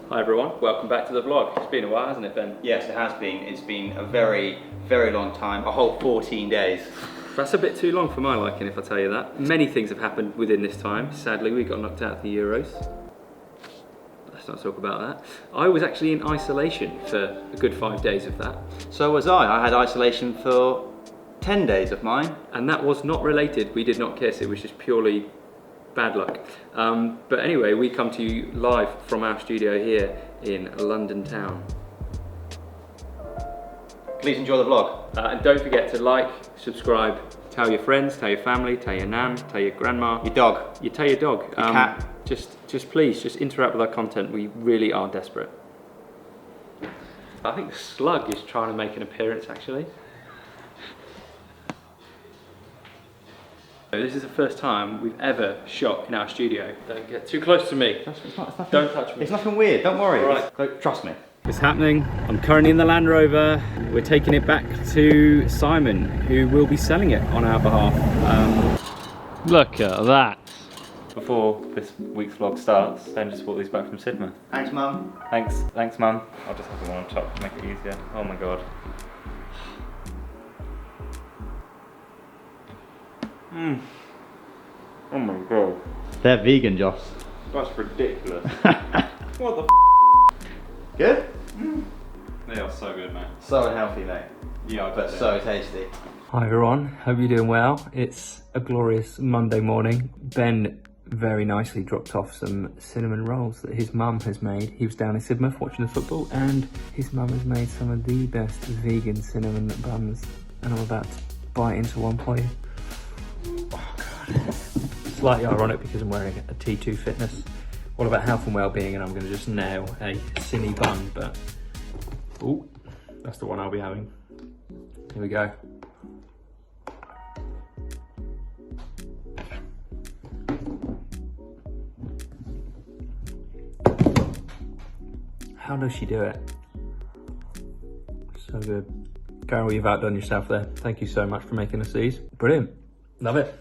Hi everyone, welcome back to the vlog. It's been a while, hasn't it, Ben? Yes, it has been. It's been a very, very long time, a whole 14 days. That's a bit too long for my liking, if I tell you that. Many things have happened within this time. Sadly, we got knocked out of the Euros. Let's not talk about that. I was actually in isolation for a good 5 days of that. So was I. I had isolation for 10 days of mine. And that was not related. We did not kiss. It was just purely bad luck. But anyway, we come to you live from our studio here in London town. Please enjoy the vlog. And don't forget to like, subscribe, tell your friends, tell your family, tell your nan, tell your grandma. Your dog. You tell your dog. Your cat. Just please, just interact with our content. We really are desperate. I think the slug is trying to make an appearance actually. This is the first time we've ever shot in our studio. Don't get too close to me. Don't touch me. It's nothing weird, don't worry. Right. Trust me. It's happening. I'm currently in the Land Rover. We're taking it back to Simon, who will be selling it on our behalf. Look at that. Before this week's vlog starts, Ben just brought these back from Sidmouth. Thanks, Mum. Thanks, Mum. I'll just have the one on top to make it easier. Oh my god. Oh my god. They're vegan, Joss. That's ridiculous. What the Good? They are so good, mate. So unhealthy, mate. Yeah, but so tasty. Hi everyone, hope you're doing well. It's a glorious Monday morning. Ben very nicely dropped off some cinnamon rolls that his mum has made. He was down in Sidmouth watching the football and his mum has made some of the best vegan cinnamon buns and I'm about to bite into one for you. Oh god. Slightly ironic because I'm wearing a T2 Fitness. All about health and well-being and I'm going to just nail a cinny bun, but ooh, that's the one I'll be having. Here we go. How does she do it? So good. Gary, you've outdone yourself there. Thank you so much for making us these. Brilliant. Love it.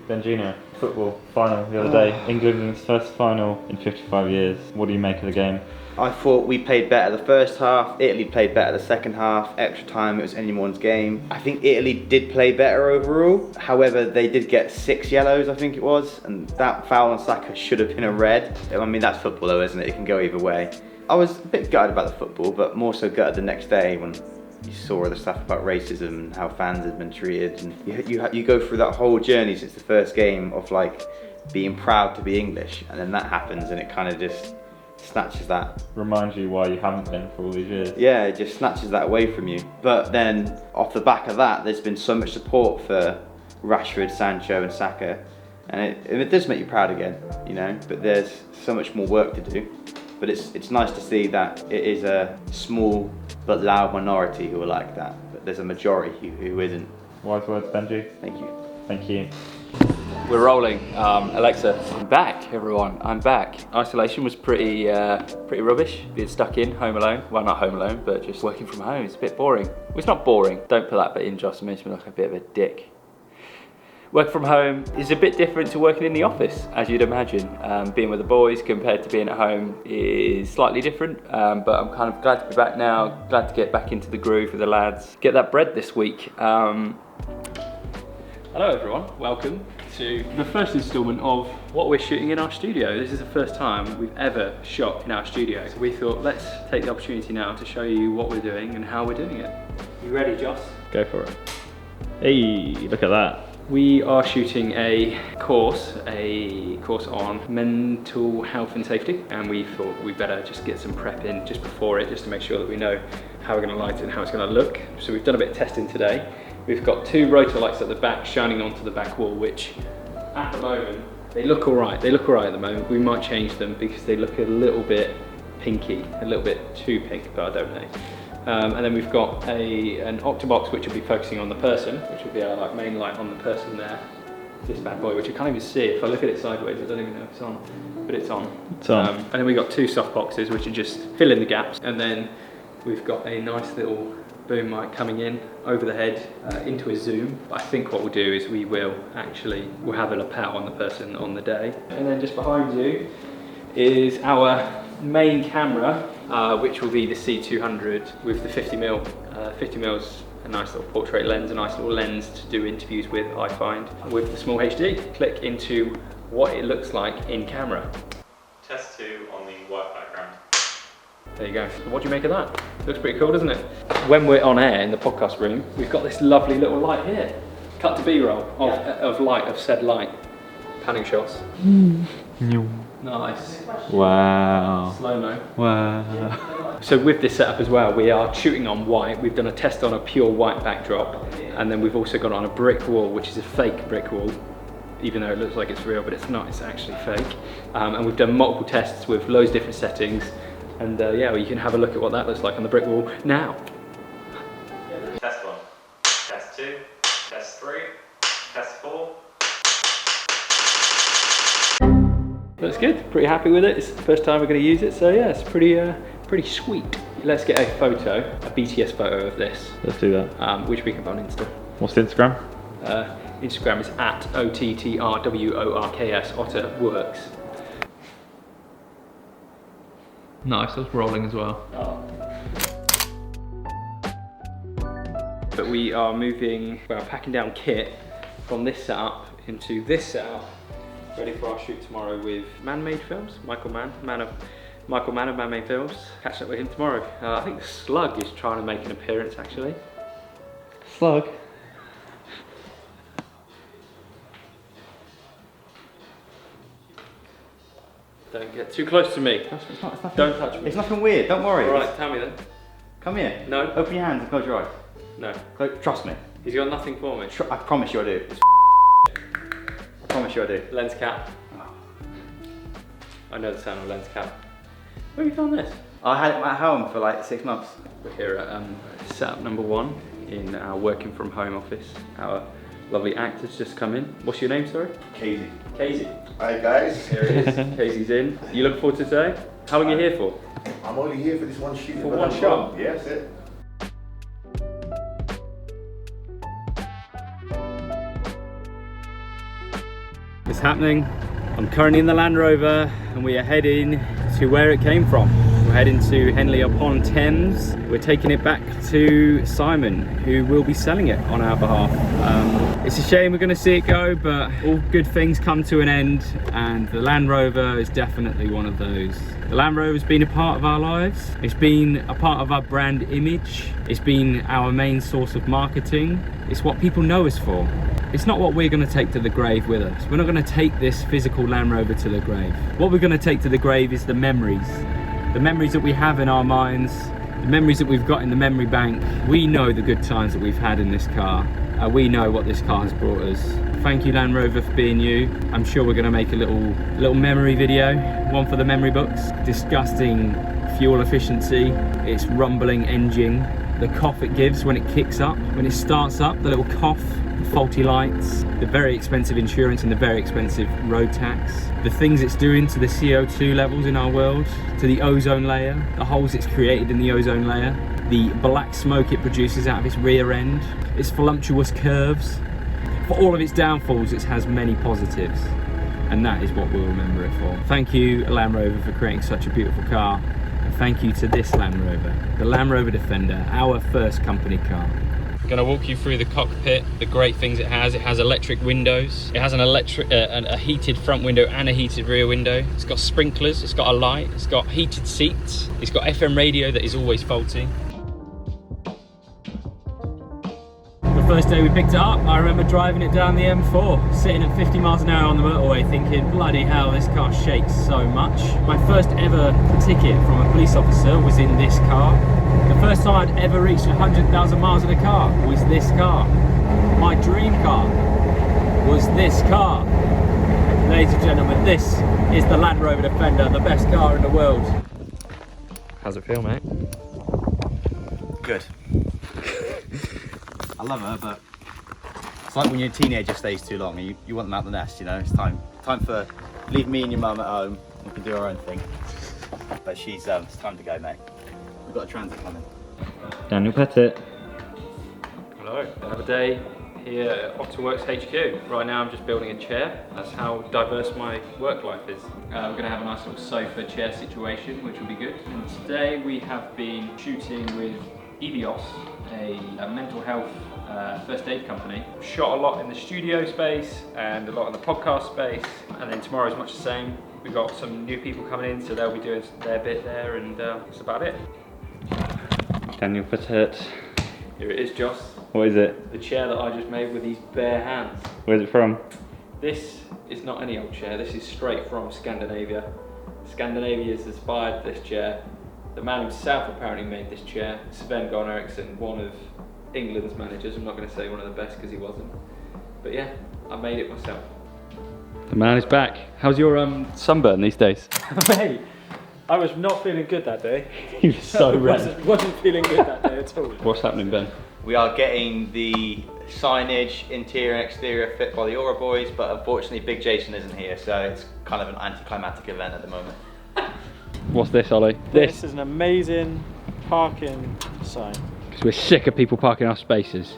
Benjina, football final the other day. England's first final in 55 years. What do you make of the game? I thought we played better the first half, Italy played better the second half, extra time, it was anyone's game. I think Italy did play better overall, however they did get 6 yellows I think it was, and that foul on Saka should have been a red. I mean that's football though, isn't it? It can go either way. I was a bit gutted about the football, but more so gutted the next day when you saw all the stuff about racism and how fans had been treated, and you go through that whole journey since the first game of like being proud to be English, and then that happens and it kind of just snatches that. Reminds you why you haven't been for all these years. Yeah, it just snatches that away from you. But then off the back of that, there's been so much support for Rashford, Sancho and Saka, and it does make you proud again, you know, but there's so much more work to do. But it's nice to see that it is a small but loud minority who are like that, but there's a majority who isn't. Wise words, Benji. Thank you. Thank you. We're rolling. Alexa, I'm back, everyone. I'm back. Isolation was pretty rubbish. Being stuck in, home alone. Well, not home alone, but just working from home. It's a bit boring. Well, it's not boring. Don't put that bit in, Joss. It makes me look like a bit of a dick. Work from home is a bit different to working in the office, as you'd imagine. Being with the boys compared to being at home is slightly different, but I'm kind of glad to be back now, glad to get back into the groove with the lads. Get that bread this week. Hello everyone, welcome to the first instalment of what we're shooting in our studio. This is the first time we've ever shot in our studio. So we thought, let's take the opportunity now to show you what we're doing and how we're doing it. You ready, Joss? Go for it. Hey, look at that. We are shooting a course on mental health and safety, and we thought we'd better just get some prep in just before it, just to make sure that we know how we're going to light it and how it's going to look. So we've done a bit of testing today. We've got 2 rotor lights at the back shining onto the back wall, which at the moment, they look all right. They look all right at the moment. We might change them because they look a little bit pinky, a little bit too pink, but I don't know. And then we've got an Ottr box which will be focusing on the person, which will be our like main light on the person there. This bad boy, which you can't even see. If I look at it sideways, I don't even know if it's on, but it's on. It's on. And then we've got 2 soft boxes which are just fill in the gaps. And then we've got a nice little boom mic coming in over the head into a zoom. But I think what we'll do is we'll have a lapel on the person on the day. And then just behind you is our main camera, which will be the C200 with the 50mm. 50mm's a nice little portrait lens, a nice little lens to do interviews with, I find. With the small HD, click into what it looks like in camera. Test 2 on the white background. There you go. What do you make of that? Looks pretty cool, doesn't it? When we're on air in the podcast room, we've got this lovely little light here. Cut to B-roll of said light. Panning shots. Nice. Wow. Slow-mo. Wow. So with this setup as well, we are shooting on white. We've done a test on a pure white backdrop, and then we've also gone on a brick wall, which is a fake brick wall, even though it looks like it's real, but it's not, it's actually fake. And we've done multiple tests with loads of different settings, and yeah, well, you can have a look at what that looks like on the brick wall now. Test 1, test 2, test 3, test 4. Looks good, pretty happy with it. It's the first time we're going to use it, so yeah, it's pretty sweet. Let's get a photo, a BTS photo of this. Let's do that. Which we can put on Insta. What's the Instagram? Instagram is at OTTRWORKS, Ottr works. Nice, that's rolling as well. But we are packing down kit from this setup into this setup, ready for our shoot tomorrow with Man-Made Films, Michael Mann of Man-Made Films. Catching up with him tomorrow. I think the Slug is trying to make an appearance actually. Slug. Don't get too close to me. It's nothing, Don't touch me. It's nothing weird, don't worry. Alright, tell me then. Come here. No. Open your hands and close your eyes. No. Trust me. He's got nothing for me. I promise you I do. I promise you I do. Lens cap. I know the sound of lens cap. Where have you found this? I had it at home for like 6 months. We're here at setup number 1 in our working from home office. Our lovely actor's just come in. What's your name, sorry? Casey. Casey. Hi guys. Here he is. Casey's in. You looking forward to today? How long are you here for? I'm only here for this one shoot. For one shot? Yeah, that's it. It's happening. I'm currently in the Land Rover and we are heading to where it came from. We're heading to Henley upon Thames. We're taking it back to Simon, who will be selling it on our behalf. It's a shame we're going to see it go, but all good things come to an end, and the Land Rover is definitely one of those. The Land Rover has been a part of our lives. It's been a part of our brand image. It's been our main source of marketing. It's what people know us for. It's not what we're going to take to the grave with us. We're not going to take this physical Land Rover to the grave. What we're going to take to the grave is the memories. The memories that we have in our minds, the memories that we've got in the memory bank. We know the good times that we've had in this car. We know what this car has brought us. Thank you, Land Rover, for being you. I'm sure we're going to make a little memory video, one for the memory books. Disgusting fuel efficiency, its rumbling engine, the cough it gives when it kicks up, when it starts up, the little cough, the faulty lights, the very expensive insurance and the very expensive road tax, the things it's doing to the CO2 levels in our world, to the ozone layer, the holes it's created in the ozone layer, the black smoke it produces out of its rear end, its voluptuous curves. For all of its downfalls, it has many positives, and that is what we'll remember it for. Thank you, Land Rover, for creating such a beautiful car, and thank you to this Land Rover, the Land Rover Defender, our first company car. I'm going to walk you through the cockpit, the great things it has. It has electric windows. It has a heated front window and a heated rear window. It's got sprinklers, it's got a light, it's got heated seats. It's got FM radio that is always faulty. The first day we picked it up, I remember driving it down the M4, sitting at 50 miles an hour on the motorway thinking, bloody hell, this car shakes so much. My first ever ticket from a police officer was in this car. The first time I'd ever reached 100,000 miles in a car was this car. My dream car was this car. Ladies and gentlemen, this is the Land Rover Defender, the best car in the world. How's it feel, mate? Good. I love her, but it's like when your teenager stays too long and you want them out the nest, you know. It's time for leave me and your mum at home. We can do our own thing. But it's time to go, mate. We've got a transit coming. Daniel Pettit. Hello. Another day here at Ottr HQ. Right now I'm just building a chair. That's how diverse my work life is. We're going to have a nice little sofa chair situation, which will be good. And today we have been shooting with Evios, a mental health first aid company. Shot a lot in the studio space and a lot in the podcast space. And then tomorrow is much the same. We've got some new people coming in, so they'll be doing their bit there, and that's about it. Daniel Patet. Here it is, Joss. What is it? The chair that I just made with these bare hands. Where's it from? This is not any old chair, this is straight from Scandinavia. Scandinavia has inspired this chair. The man himself apparently made this chair. Sven Goran Eriksson, one of England's managers. I'm not going to say one of the best because he wasn't. But yeah, I made it myself. The man is back. How's your sunburn these days? Mate, I was not feeling good that day. You're so red. Wasn't feeling good that day at all. What's happening, Ben? We are getting the signage, interior and exterior fit by the Ottr boys, but unfortunately Big Jason isn't here, so it's kind of an anticlimactic event at the moment. What's this, Ollie? This is an amazing parking sign. Because we're sick of people parking our spaces.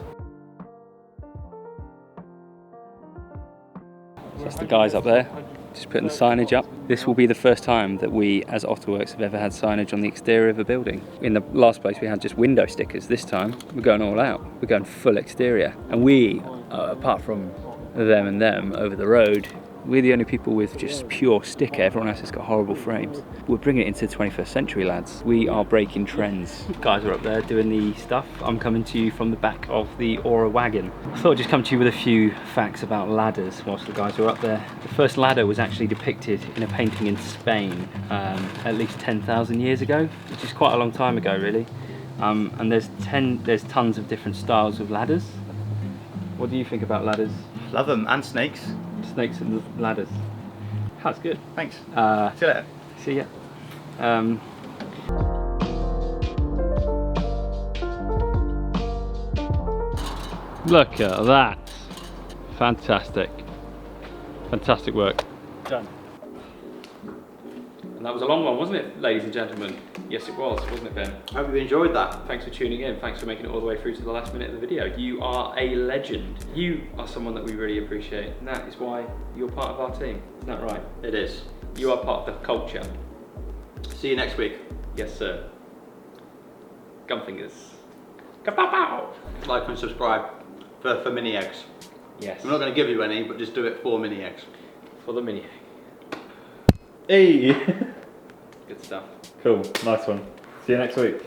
So that's the guys up there, just putting the signage up. This will be the first time that we, as Ottr have ever had signage on the exterior of a building. In the last place we had just window stickers. This time we're going all out. We're going full exterior. And we, apart from them and them over the road, we're the only people with just pure sticker. Everyone else has got horrible frames. We're bringing it into the 21st century, lads. We are breaking trends. Guys are up there doing the stuff. I'm coming to you from the back of the Ottr wagon. I thought I'd just come to you with a few facts about ladders whilst the guys were up there. The first ladder was actually depicted in a painting in Spain at least 10,000 years ago, which is quite a long time ago, really. And there's tons of different styles of ladders. What do you think about ladders? Love them, and snakes. Snakes and ladders. That's good. Thanks. See you later. See ya. Look at that. Fantastic. Fantastic work. Done. And that was a long one, wasn't it, ladies and gentlemen? Yes, it was, wasn't it, Ben? I hope you enjoyed that. Thanks for tuning in. Thanks for making it all the way through to the last minute of the video. You are a legend. You are someone that we really appreciate, and that is why you're part of our team. Isn't that right? It is. You are part of the culture. See you next week. Yes, sir. Gumfingers. Kapow! Like and subscribe for mini eggs. Yes. I'm not going to give you any, but just do it for mini eggs. For the mini. Hey! Good stuff. Cool, nice one. See you next week.